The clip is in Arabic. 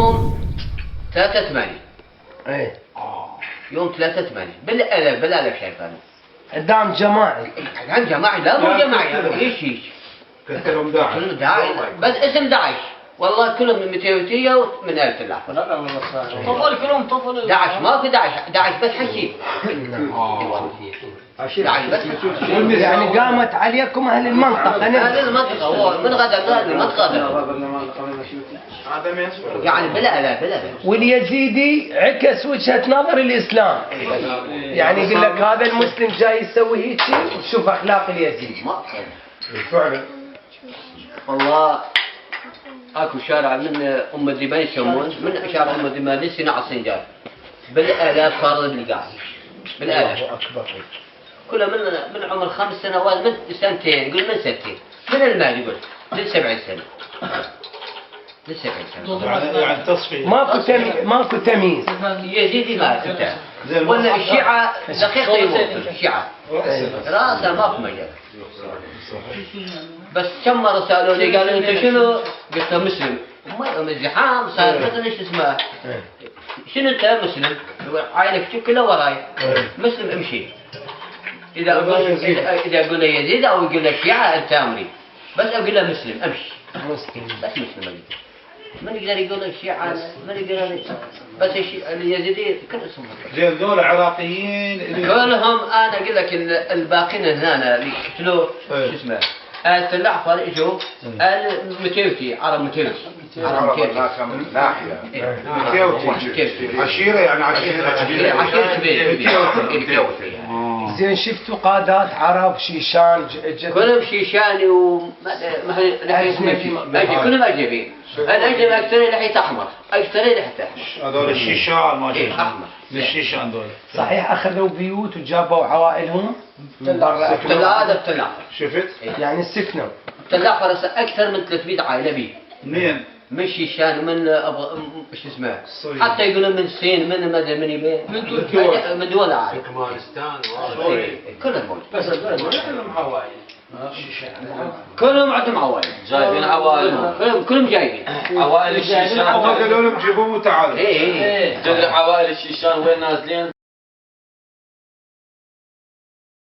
يوم 3/8. ايه يوم 3/8 بالآلاف شايف أنا. اعدام جماعي. عن جماعي لا مو جماعي ايش كلهم داعش. كلهم داعش بس اسم داعش والله كلهم من 200 ومن 1000 الأحفر. لا والله طفل كلهم طفل. داعش ما في داعش بس حشيش. داعش بس حشيش. يعني قامت عليكم اهل المنطقة. هذه المنطقة هو من غدا هذه المنطقة يعني بالآلاف. واليزيدي عكس وجهة نظر الإسلام. يعني يقول لك هذا المسلم جاي يسوي هيك شوف أخلاق اليزيدي. ما فعلا. والله اكو شارع من ام الدمام يسمون من شارع ام الدمام لسنا على السنجاب بالالاف صار اللقاء بالالاف كله من عمر 5 سنوات من سنتين يقول من سنتين من المال يقول من 70 سنه من 70 سنه يعني تصفية. ماكو تمييز. يزيدي ما تنتهي ولا الشيعة دقيقة يموت الشيعة راسه ما في مجال. بس كم مرة سألوني قالوا أنت شنو؟ قلت له مسلم. ما الزحام صار مثلا إيش اسمه؟ شنو أنت مسلم؟ عائلك كلها وراي. مسلم امشي. إذا أقول له يزيد أو يقول له شيعة أنت أمري. بس أقول له مسلم امشي. بس مسلم. من يقدر يقول الشيعة من يقدر بس اليزيدي كل اسمهم زين ذول عراقيين كلهم انا اقول لك الباقين هنا اللي قتلوا شو اسمه الأحفر اجوا المتيوتي عرب متيوتي عشيرة يعني عشيرة كبيرة. زين شفتوا قادات عرب شيشان كلهم شيشاني كلهم اجنبي. الاجنبي اكثر لحيته احمر اكثر لحيته احمر. هذول الشيشان ما شاء الله احمر الشيشان دول صحيح اخذوا بيوت وجابوا عوائلهم من برا. هذا التلاحفر شفت؟ يعني سكنوا التلاحفر اكثر من 300 عائله بيه منين؟ من شيشان ومن شو اسمه حتى يقولون من الصين من ما ادري من يبين من دول عالم تركمانستان كلهم موجود بس كلهم عوائل كلهم عندهم عوائل جايبين عوائل كلهم جايبين عوائل الشيشان قالوا لهم جيبوهم وتعالوا ايه عوائل الشيشان وين نازلين